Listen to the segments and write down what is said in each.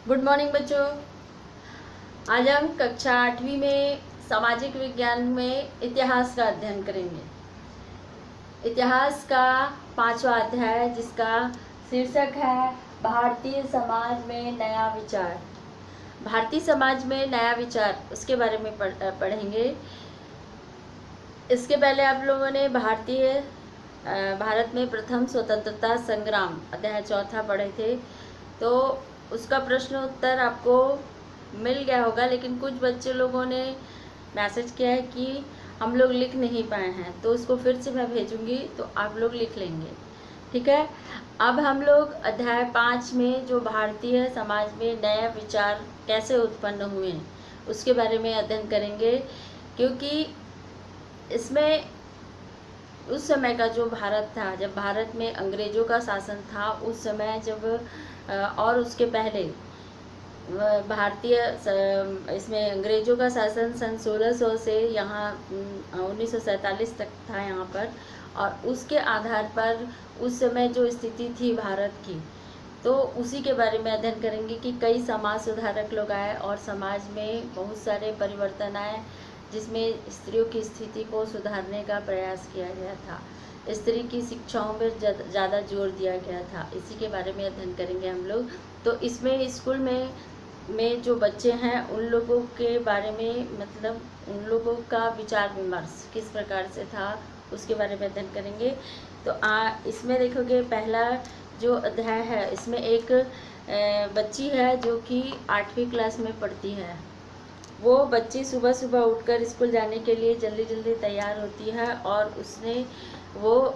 Good morning बच्चों। आज हम कक्षा 8वीं में सामाजिक विज्ञान में इतिहास का अध्ययन करेंगे। इतिहास का 5वां अध्याय जिसका शीर्षक है भारतीय समाज में नया विचार। भारतीय समाज में नया विचार उसके बारे में पढ़ेंगे। इसके पहले आप लोगों ने भारत में प्रथम स्वतंत्रता संग्राम अध्याय 4 पढ़े थे, तो उसका प्रश्न उत्तर आपको मिल गया होगा, लेकिन कुछ बच्चे लोगों ने मैसेज किया है कि हम लोग लिख नहीं पाए हैं, तो उसको फिर से मैं भेजूंगी तो आप लोग लिख लेंगे। ठीक है। अब हम लोग अध्याय 5 में जो भारतीय समाज में नए विचार कैसे उत्पन्न हुए उसके बारे में अध्ययन करेंगे, क्योंकि इसमें उस समय का जो भारत था, जब भारत में अंग्रेज़ों का शासन था, उस समय जब और उसके पहले इसमें अंग्रेज़ों का शासन सन 1600 से यहाँ 1947 तक था यहाँ पर, और उसके आधार पर उस समय जो स्थिति थी भारत की, तो उसी के बारे में अध्ययन करेंगे कि कई समाज सुधारक लोग आए और समाज में बहुत सारे परिवर्तन आए, जिसमें स्त्रियों की स्थिति को सुधारने का प्रयास किया गया था, स्त्री की शिक्षाओं में ज़्यादा जोर दिया गया था। इसी के बारे में अध्ययन करेंगे हम लोग। तो इसमें स्कूल में जो बच्चे हैं उन लोगों के बारे में, मतलब उन लोगों का विचार विमर्श किस प्रकार से था उसके बारे में अध्ययन करेंगे। तो इसमें देखोगे पहला जो अध्याय है, इसमें एक बच्ची है जो कि 8वीं क्लास में पढ़ती है। वो बच्ची सुबह सुबह उठकर स्कूल जाने के लिए जल्दी जल्दी तैयार होती है, और वो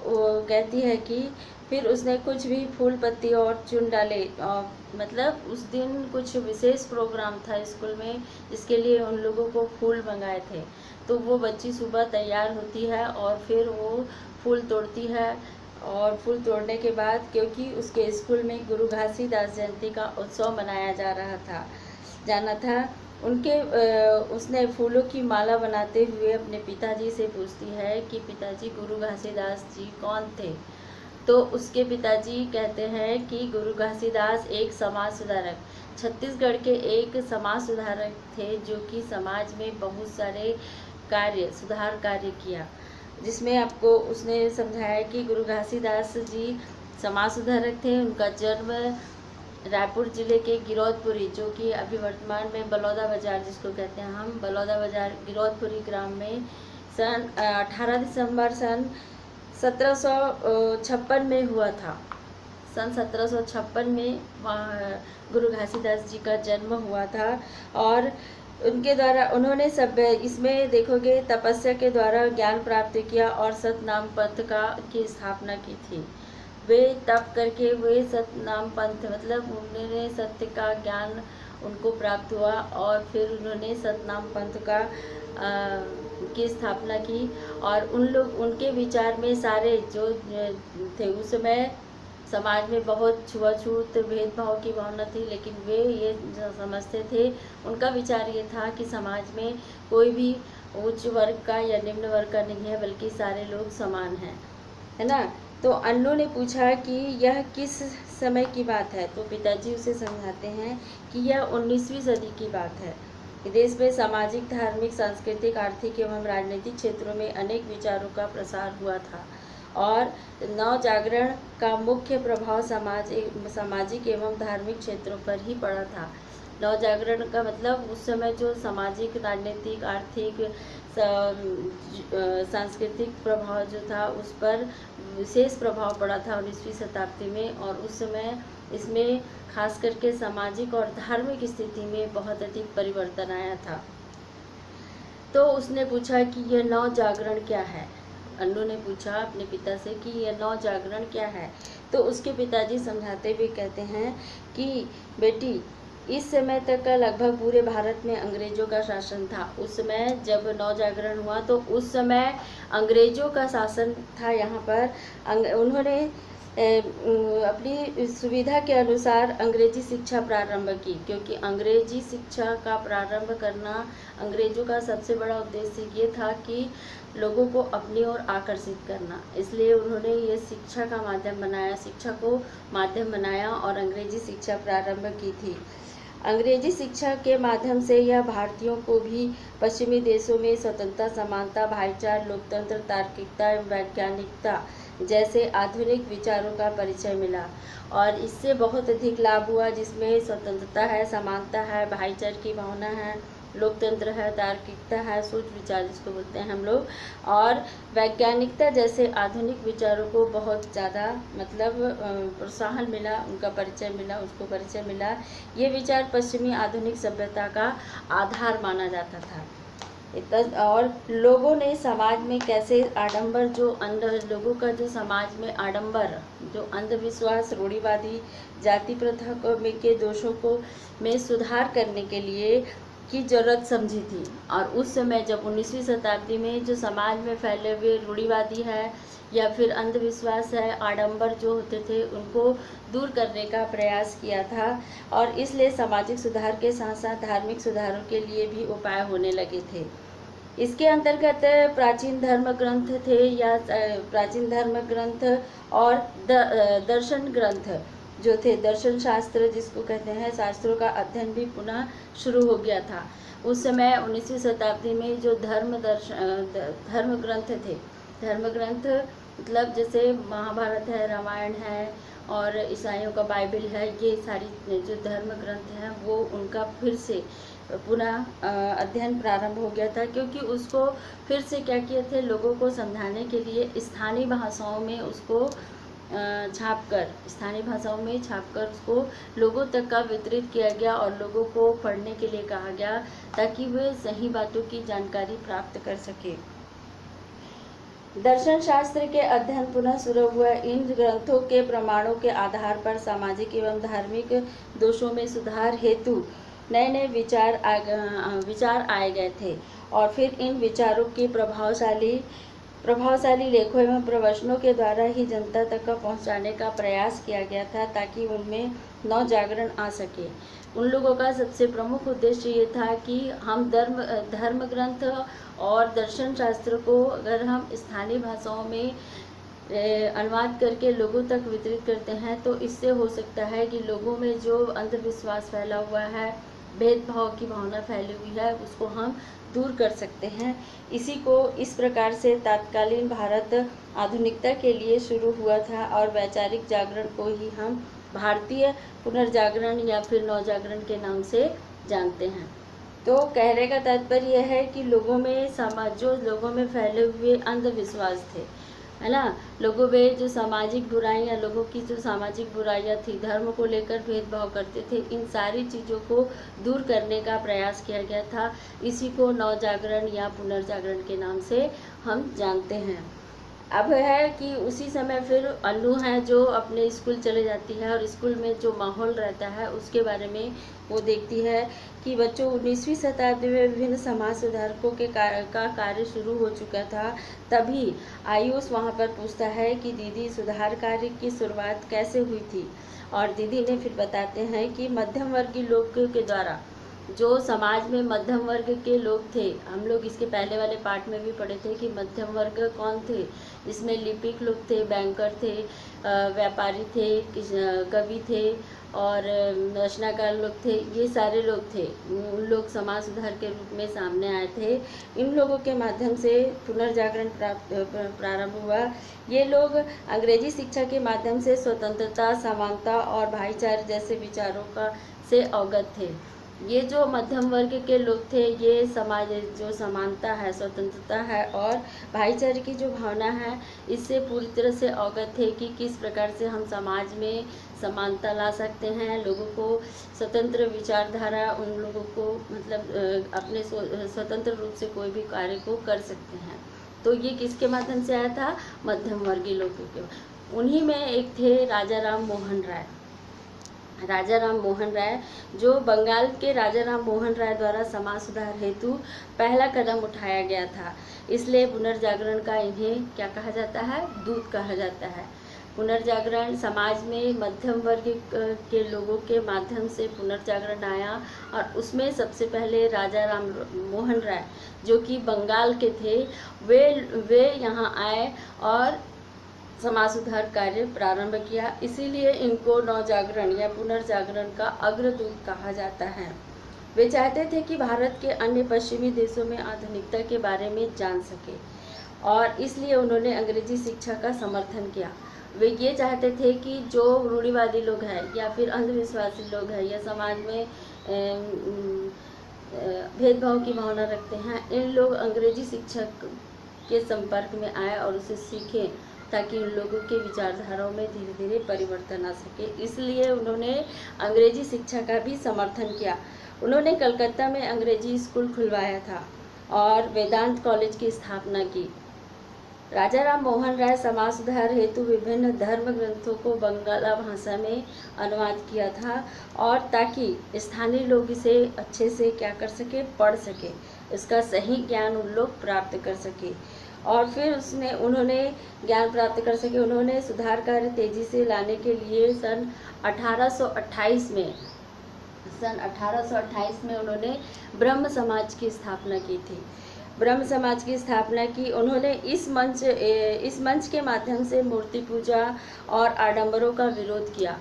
कहती है कि फिर उसने कुछ भी फूल पत्ती और चुन डाले, और मतलब उस दिन कुछ विशेष प्रोग्राम था स्कूल में जिसके लिए उन लोगों को फूल मंगाए थे। तो वो बच्ची सुबह तैयार होती है और फिर वो फूल तोड़ती है, और फूल तोड़ने के बाद, क्योंकि उसके स्कूल में गुरु घासीदास जयंती का उत्सव मनाया जाना था, उसने फूलों की माला बनाते हुए अपने पिताजी से पूछती है कि पिताजी, गुरु घासीदास जी कौन थे? तो उसके पिताजी कहते हैं कि गुरु घासीदास एक समाज सुधारक, छत्तीसगढ़ के एक समाज सुधारक थे, जो कि समाज में बहुत सारे सुधार कार्य किया, जिसमें आपको उसने समझाया कि गुरु घासीदास जी समाज सुधारक थे। उनका जन्म रायपुर जिले के गिरौदपुरी, जो कि अभी वर्तमान में बलौदा बाजार जिसको कहते हैं हम, बलौदा बाजार गिरौदपुरी ग्राम में सन 18 दिसंबर सन 1756 में हुआ था। सन 1756 में गुरु घासीदास जी का जन्म हुआ था, और उनके द्वारा उन्होंने इसमें देखोगे तपस्या के द्वारा ज्ञान प्राप्त किया और सतनाम पंथ की स्थापना की थी। वे तप करके वे सतनाम पंथ, मतलब उन्होंने सत्य का ज्ञान उनको प्राप्त हुआ, और फिर उन्होंने सतनाम पंथ की स्थापना की। और उनके विचार में सारे जो थे, उस समय समाज में बहुत छुआछूत भेदभाव की भावना थी, लेकिन वे ये समझते थे, उनका विचार ये था कि समाज में कोई भी उच्च वर्ग का या निम्न वर्ग का नहीं है, बल्कि सारे लोग समान हैं, है ना। तो अन्नू ने पूछा कि यह किस समय की बात है, तो पिताजी उसे समझाते हैं कि यह 19वीं सदी की बात है। देश में सामाजिक, धार्मिक, सांस्कृतिक, आर्थिक एवं राजनीतिक क्षेत्रों में अनेक विचारों का प्रसार हुआ था, और नव जागरण का मुख्य प्रभाव सामाजिक एवं धार्मिक क्षेत्रों पर ही पड़ा था। नव जागरण का मतलब उस समय जो सामाजिक, राजनीतिक, आर्थिक, सांस्कृतिक प्रभाव जो था उस पर विशेष प्रभाव पड़ा था 19वीं शताब्दी में, और उस समय इसमें खास करके सामाजिक और धार्मिक स्थिति में बहुत अधिक परिवर्तन आया था। तो उसने पूछा कि यह नव जागरण क्या है। अन्नू ने पूछा अपने पिता से कि यह नव जागरण क्या है। तो उसके पिताजी समझाते हुए कहते हैं कि बेटी, इस समय तक का लगभग पूरे भारत में अंग्रेज़ों का शासन था। उस समय जब नव जागरण हुआ तो उस समय अंग्रेज़ों का शासन था यहाँ पर। उन्होंने अपनी सुविधा के अनुसार अंग्रेजी शिक्षा प्रारंभ की, क्योंकि अंग्रेजी शिक्षा का प्रारंभ करना अंग्रेज़ों का सबसे बड़ा उद्देश्य ये था कि लोगों को अपनी ओर आकर्षित करना। इसलिए उन्होंने ये शिक्षा को माध्यम बनाया और अंग्रेजी शिक्षा प्रारंभ की थी। अंग्रेजी शिक्षा के माध्यम से यह भारतीयों को भी पश्चिमी देशों में स्वतंत्रता, समानता, भाईचारा, लोकतंत्र, तार्किकता एवं वैज्ञानिकता जैसे आधुनिक विचारों का परिचय मिला और इससे बहुत अधिक लाभ हुआ, जिसमें स्वतंत्रता है, समानता है, भाईचारे की भावना है, लोकतंत्र है, तार्किकता है, सोच विचार जिसको बोलते हैं हम लोग, और वैज्ञानिकता जैसे आधुनिक विचारों को बहुत ज़्यादा मतलब प्रोत्साहन मिला, उनका परिचय मिला, उसको परिचय मिला। ये विचार पश्चिमी आधुनिक सभ्यता का आधार माना जाता था। और लोगों ने समाज में कैसे आडंबर लोगों का जो समाज में आडंबर, जो अंधविश्वास, रूढ़िवादी जाति प्रथा के दोषों को में सुधार करने के लिए की जरूरत समझी थी। और उस समय जब 19वीं शताब्दी में जो समाज में फैले हुए रूढ़िवादी है या फिर अंधविश्वास है, आडंबर जो होते थे, उनको दूर करने का प्रयास किया था और इसलिए सामाजिक सुधार के साथ साथ धार्मिक सुधारों के लिए भी उपाय होने लगे थे। इसके अंतर्गत प्राचीन धर्म ग्रंथ थे या प्राचीन धर्म ग्रंथ और दर्शन ग्रंथ जो थे, दर्शन शास्त्र जिसको कहते हैं, शास्त्रों का अध्ययन भी पुनः शुरू हो गया था। उस समय 19वीं शताब्दी में जो धर्म ग्रंथ थे, धर्म ग्रंथ मतलब जैसे महाभारत है, रामायण है और ईसाइयों का बाइबल है, ये सारी जो धर्म ग्रंथ हैं वो उनका फिर से पुनः अध्ययन प्रारंभ हो गया था, क्योंकि उसको फिर से क्या किए थे, लोगों को समझाने के लिए स्थानीय भाषाओं में उसको स्थानीय भाषाओं में छापकर उसको लोगों तक का वितरित किया गया और लोगों को पढ़ने के लिए कहा गया ताकि वे सही बातों की जानकारी प्राप्त कर सके। दर्शन शास्त्र के अध्ययन पुनः शुरू हुआ। इन ग्रंथों के प्रमाणों के आधार पर सामाजिक एवं धार्मिक दोषों में सुधार हेतु नए नए विचार आए गए थे और फिर इन विचारों के प्रभावशाली लेखों एवं प्रवचनों के द्वारा ही जनता तक का पहुंचाने का प्रयास किया गया था ताकि उनमें नव जागरण आ सके। उन लोगों का सबसे प्रमुख उद्देश्य ये था कि हम धर्म ग्रंथ और दर्शन शास्त्र को अगर हम स्थानीय भाषाओं में अनुवाद करके लोगों तक वितरित करते हैं तो इससे हो सकता है कि लोगों में जो अंधविश्वास फैला हुआ है, भेदभाव की भावना फैली हुई है, उसको हम दूर कर सकते हैं। इसी को इस प्रकार से तत्कालीन भारत आधुनिकता के लिए शुरू हुआ था और वैचारिक जागरण को ही हम भारतीय पुनर्जागरण या फिर नवजागरण के नाम से जानते हैं। तो कहने का तात्पर्य यह है कि लोगों में फैले हुए अंधविश्वास थे, है ना, लोगों में जो सामाजिक बुराइयां, लोगों की जो सामाजिक बुराइयां थी, धर्म को लेकर भेदभाव करते थे, इन सारी चीज़ों को दूर करने का प्रयास किया गया था। इसी को नवजागरण या पुनर्जागरण के नाम से हम जानते हैं। अब है कि उसी समय फिर अन्नू है जो अपने स्कूल चले जाती है और स्कूल में जो माहौल रहता है उसके बारे में वो देखती है कि बच्चों 19वीं शताब्दी में विभिन्न समाज सुधारकों का कार्य शुरू हो चुका था। तभी आयुष वहाँ पर पूछता है कि दीदी सुधार कार्य की शुरुआत कैसे हुई थी, और दीदी ने फिर बताते हैं कि मध्यम वर्गीय लोगों के द्वारा, जो समाज में मध्यम वर्ग के लोग थे, हम लोग इसके पहले वाले पार्ट में भी पढ़े थे कि मध्यम वर्ग कौन थे, इसमें लिपिक लोग थे, बैंकर थे, व्यापारी थे, कवि थे और रचनाकार लोग थे, ये सारे लोग थे। उन लोग समाज सुधार के रूप में सामने आए थे। इन लोगों के माध्यम से पुनर्जागरण प्रारंभ हुआ। ये लोग अंग्रेजी शिक्षा के माध्यम से स्वतंत्रता, समानता और भाईचारे जैसे विचारों से अवगत थे। ये जो मध्यम वर्ग के लोग थे, ये समाज जो समानता है, स्वतंत्रता है और भाईचारे की जो भावना है, इससे पूरी तरह से अवगत थे कि किस प्रकार से हम समाज में समानता ला सकते हैं, लोगों को स्वतंत्र विचारधारा, उन लोगों को मतलब अपने स्वतंत्र रूप से कोई भी कार्य को कर सकते हैं। तो ये किसके माध्यम से आया था? मध्यम वर्गीय लोगों के। उन्हीं में एक थे राजा राम मोहन राय। राजा राम मोहन राय, जो बंगाल के राजा राम मोहन राय द्वारा समाज सुधार हेतु पहला कदम उठाया गया था, इसलिए पुनर्जागरण का इन्हें क्या कहा जाता है? दूत कहा जाता है। पुनर्जागरण समाज में मध्यम वर्ग के लोगों के माध्यम से पुनर्जागरण आया और उसमें सबसे पहले राजा राम मोहन राय जो कि बंगाल के थे, वे यहाँ आए और समाज सुधार कार्य प्रारंभ किया। इसीलिए इनको नवजागरण या पुनर्जागरण का अग्रदूत कहा जाता है। वे चाहते थे कि भारत के अन्य पश्चिमी देशों में आधुनिकता के बारे में जान सके और इसलिए उन्होंने अंग्रेजी शिक्षा का समर्थन किया। वे ये चाहते थे कि जो रूढ़िवादी लोग हैं या फिर अंधविश्वासी लोग हैं या समाज में भेदभाव की भावना रखते हैं, इन लोग अंग्रेजी शिक्षक के संपर्क में आए और उसे सीखें ताकि उन लोगों के विचारधाराओं में धीरे धीरे परिवर्तन आ सके। इसलिए उन्होंने अंग्रेजी शिक्षा का भी समर्थन किया। उन्होंने कलकत्ता में अंग्रेजी स्कूल खुलवाया था और वेदांत कॉलेज की स्थापना की। राजा राम मोहन राय समाज सुधार हेतु विभिन्न धर्म ग्रंथों को बंगाला भाषा में अनुवाद किया था और ताकि स्थानीय लोग इसे अच्छे से क्या कर सके, पढ़ सके, इसका सही ज्ञान उन लोग प्राप्त कर सके और फिर उन्होंने ज्ञान प्राप्त कर सके। उन्होंने सुधार कार्य तेजी से लाने के लिए सन 1828 में उन्होंने ब्रह्म समाज की स्थापना की थी। ब्रह्म समाज की स्थापना की उन्होंने इस मंच के माध्यम से मूर्ति पूजा और आडंबरों का विरोध किया।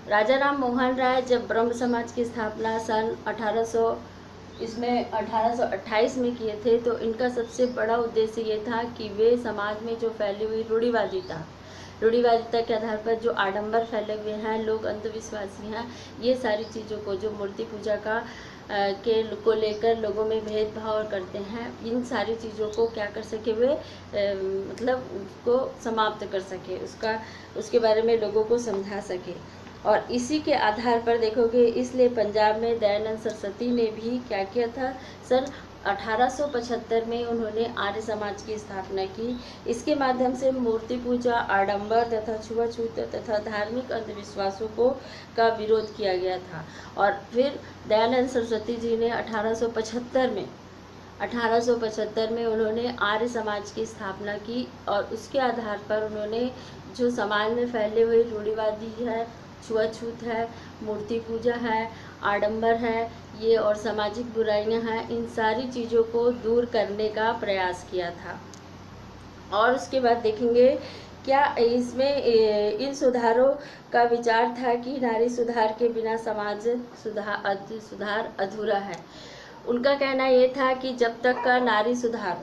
राजा राम मोहन राय जब ब्रह्म समाज की स्थापना सन 1828 में किए थे तो इनका सबसे बड़ा उद्देश्य ये था कि वे समाज में जो फैली हुई रूढ़िवादिता के आधार पर जो आडंबर फैले हुए हैं, लोग अंधविश्वासी हैं, ये सारी चीज़ों को, जो मूर्ति पूजा को लेकर लोगों में भेदभाव करते हैं, इन सारी चीज़ों को क्या कर सके वे मतलब उसको समाप्त कर सके, उसके बारे में लोगों को समझा सके। और इसी के आधार पर देखोगे, इसलिए पंजाब में दयानंद सरस्वती ने भी क्या किया था, सन 1875 में उन्होंने आर्य समाज की स्थापना की। इसके माध्यम से मूर्ति पूजा, आडंबर तथा छुआछूत तथा धार्मिक अंधविश्वासों का विरोध किया गया था। और फिर दयानंद सरस्वती जी ने 1875 में उन्होंने आर्य समाज की स्थापना की और उसके आधार पर उन्होंने जो समाज में फैले हुए रूढ़िवादी है, छुआछूत है, मूर्ति पूजा है, आडंबर है, ये और सामाजिक बुराइयां हैं, इन सारी चीज़ों को दूर करने का प्रयास किया था। और उसके बाद देखेंगे क्या इसमें इन सुधारों का विचार था कि नारी सुधार के बिना समाज सुधार अधूरा है। उनका कहना ये था कि जब तक का नारी सुधार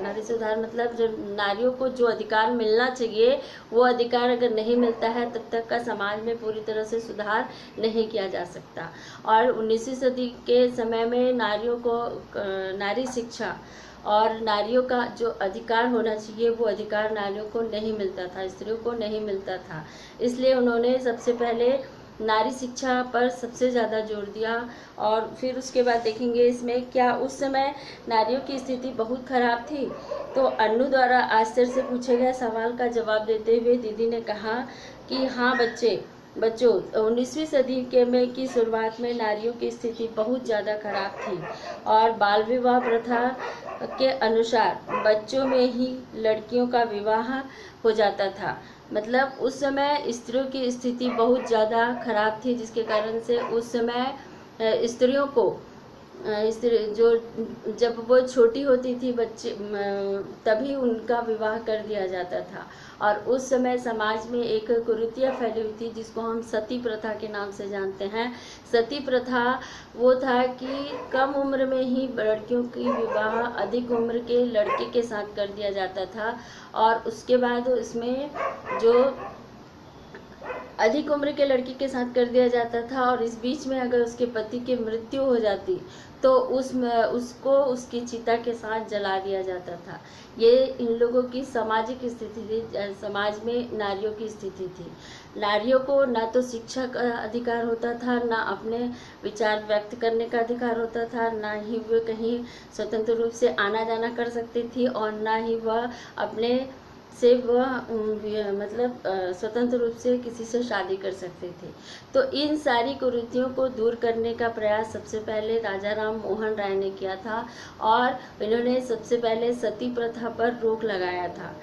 मतलब जो नारियों को जो अधिकार मिलना चाहिए वो अधिकार अगर नहीं मिलता है तब तक का समाज में पूरी तरह से सुधार नहीं किया जा सकता। और 19वीं सदी के समय में नारियों को नारी शिक्षा और नारियों का जो अधिकार होना चाहिए वो अधिकार नारियों को नहीं मिलता था, स्त्रियों को नहीं मिलता था। इसलिए उन्होंने सबसे पहले नारी शिक्षा पर सबसे ज़्यादा जोर दिया। और फिर उसके बाद देखेंगे इसमें क्या उस समय नारियों की स्थिति बहुत ख़राब थी। तो अन्नू द्वारा आश्चर्य से पूछे गए सवाल का जवाब देते हुए दीदी ने कहा कि हाँ बच्चों 19वीं सदी की शुरुआत में नारियों की स्थिति बहुत ज़्यादा खराब थी और बाल विवाह प्रथा के अनुसार बच्चों में ही लड़कियों का विवाह हो जाता था। मतलब उस समय स्त्रियों की स्थिति बहुत ज़्यादा खराब थी, जिसके कारण से उस समय स्त्रियों को जब वो छोटी होती थी बच्चे तभी उनका विवाह कर दिया जाता था। और उस समय समाज में एक कुरीतियाँ फैली हुई थी जिसको हम सती प्रथा के नाम से जानते हैं। सती प्रथा वो था कि कम उम्र में ही लड़कियों की विवाह अधिक उम्र के लड़के के साथ कर दिया जाता था और उसके बाद इसमें जो अधिक उम्र के लड़की के साथ कर दिया जाता था और इस बीच में अगर उसके पति की मृत्यु हो जाती तो उसको उसकी चिता के साथ जला दिया जाता था। ये इन लोगों की सामाजिक स्थिति थी, समाज में नारियों की स्थिति थी। नारियों को ना तो शिक्षा का अधिकार होता था, ना अपने विचार व्यक्त करने का अधिकार होता था, ना ही वे कहीं स्वतंत्र रूप से आना जाना कर सकती थी और ना ही वह अपने से वह मतलब स्वतंत्र रूप से किसी से शादी कर सकते थे। तो इन सारी कुरीतियों को दूर करने का प्रयास सबसे पहले राजा राम मोहन राय ने किया था और इन्होंने सबसे पहले सती प्रथा पर रोक लगाया था।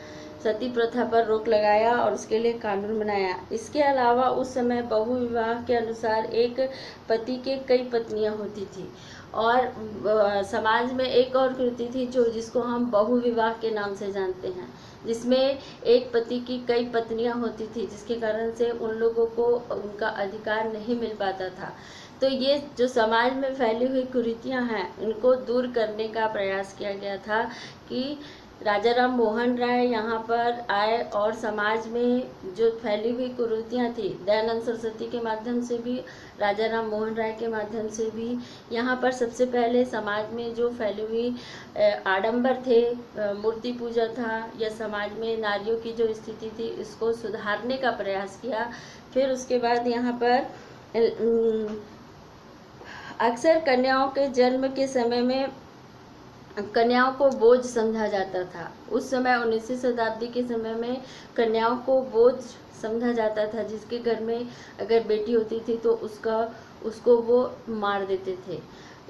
सती प्रथा पर रोक लगाया और उसके लिए कानून बनाया। इसके अलावा उस समय बहु विवाह के अनुसार एक पति के कई पत्नियां होती थी, और समाज में एक और कृति थी जिसको हम बहु विवाह के नाम से जानते हैं, जिसमें एक पति की कई पत्नियां होती थी, जिसके कारण से उन लोगों को उनका अधिकार नहीं मिल पाता था। तो ये जो समाज में फैली हुई कुरीतियां हैं, इनको दूर करने का प्रयास किया गया था कि राजा राम मोहन राय यहाँ पर आए और समाज में जो फैली हुई कुरीतियाँ थी, दयानंद सरस्वती के माध्यम से भी, राजा राम मोहन राय के माध्यम से भी, यहाँ पर सबसे पहले समाज में जो फैली हुई आडंबर थे, मूर्ति पूजा था, या समाज में नारियों की जो स्थिति थी, इसको सुधारने का प्रयास किया। फिर उसके बाद यहाँ पर अक्सर कन्याओं के जन्म के समय में कन्याओं को बोझ समझा जाता था। उस समय 19वीं शताब्दी के समय में कन्याओं को बोझ समझा जाता था, जिसके घर में अगर बेटी होती थी तो उसको वो मार देते थे,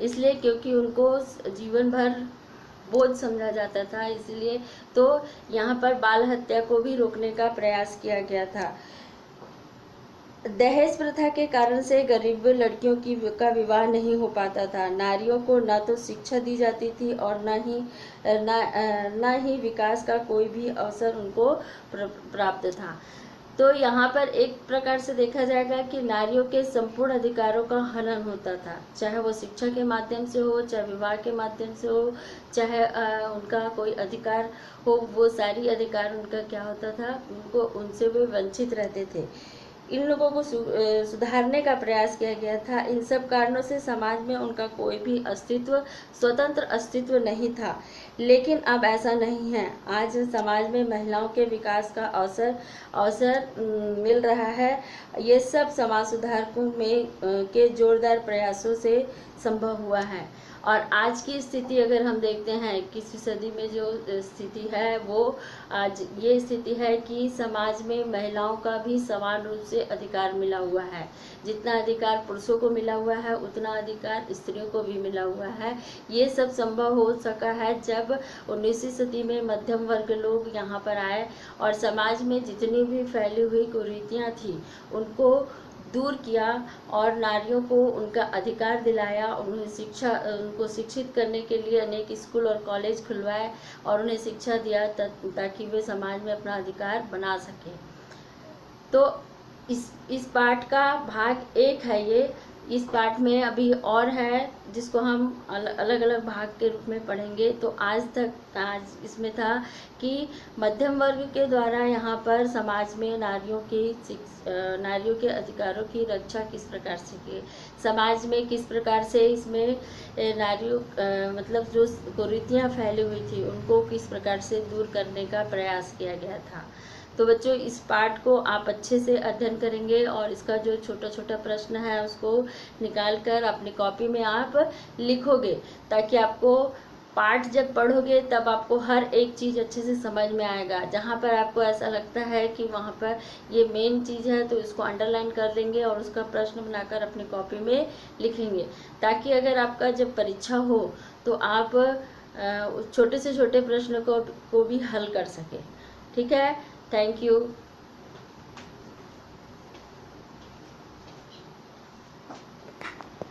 इसलिए क्योंकि उनको जीवन भर बोझ समझा जाता था। इसलिए तो यहाँ पर बाल हत्या को भी रोकने का प्रयास किया गया था। दहेज प्रथा के कारण से गरीब लड़कियों का विवाह नहीं हो पाता था। नारियों को न तो शिक्षा दी जाती थी और न ही विकास का कोई भी अवसर उनको प्राप्त था। तो यहाँ पर एक प्रकार से देखा जाएगा कि नारियों के संपूर्ण अधिकारों का हनन होता था, चाहे वो शिक्षा के माध्यम से हो, चाहे विवाह के माध्यम से हो, चाहे उनका कोई अधिकार हो, वो सारी अधिकार उनका क्या होता था, उनसे वे वंचित रहते थे। इन लोगों को सुधारने का प्रयास किया गया था। इन सब कारणों से समाज में उनका कोई भी स्वतंत्र अस्तित्व नहीं था। लेकिन अब ऐसा नहीं है। आज समाज में महिलाओं के विकास का अवसर मिल रहा है। ये सब समाज सुधारकों के जोरदार प्रयासों से संभव हुआ है। और आज की स्थिति अगर हम देखते हैं, 21वीं सदी में जो स्थिति है, वो आज ये स्थिति है कि समाज में महिलाओं का भी समान रूप से अधिकार मिला हुआ है। जितना अधिकार पुरुषों को मिला हुआ है, उतना अधिकार स्त्रियों को भी मिला हुआ है। ये सब संभव हो सका है जब 19वीं सदी में मध्यम वर्ग लोग यहाँ पर आए और समाज में जितनी भी फैली हुई कुरीतियाँ थी उनको दूर किया और नारियों को उनका अधिकार दिलाया। उनको शिक्षित करने के लिए अनेक स्कूल और कॉलेज खुलवाए और उन्हें शिक्षा दिया ताकि वे समाज में अपना अधिकार बना सकें। तो इस पाठ का भाग 1 है ये। इस पाठ में अभी और है जिसको हम अलग अलग भाग के रूप में पढ़ेंगे। तो आज इसमें था कि मध्यम वर्ग के द्वारा यहाँ पर समाज में नारियों के अधिकारों की रक्षा किस प्रकार से की, समाज में किस प्रकार से इसमें नारियों मतलब जो कुरीतियाँ फैली हुई थी उनको किस प्रकार से दूर करने का प्रयास किया गया था। तो बच्चों, इस पाठ को आप अच्छे से अध्ययन करेंगे और इसका जो छोटा छोटा प्रश्न है उसको निकाल कर अपनी कॉपी में आप लिखोगे, ताकि आपको पाठ जब पढ़ोगे तब आपको हर एक चीज़ अच्छे से समझ में आएगा। जहाँ पर आपको ऐसा लगता है कि वहाँ पर ये मेन चीज़ है तो इसको अंडरलाइन कर देंगे और उसका प्रश्न बनाकर अपनी कॉपी में लिखेंगे, ताकि अगर आपका जब परीक्षा हो तो आप छोटे से छोटे प्रश्न को भी हल कर सकें। ठीक है, थैंक यू।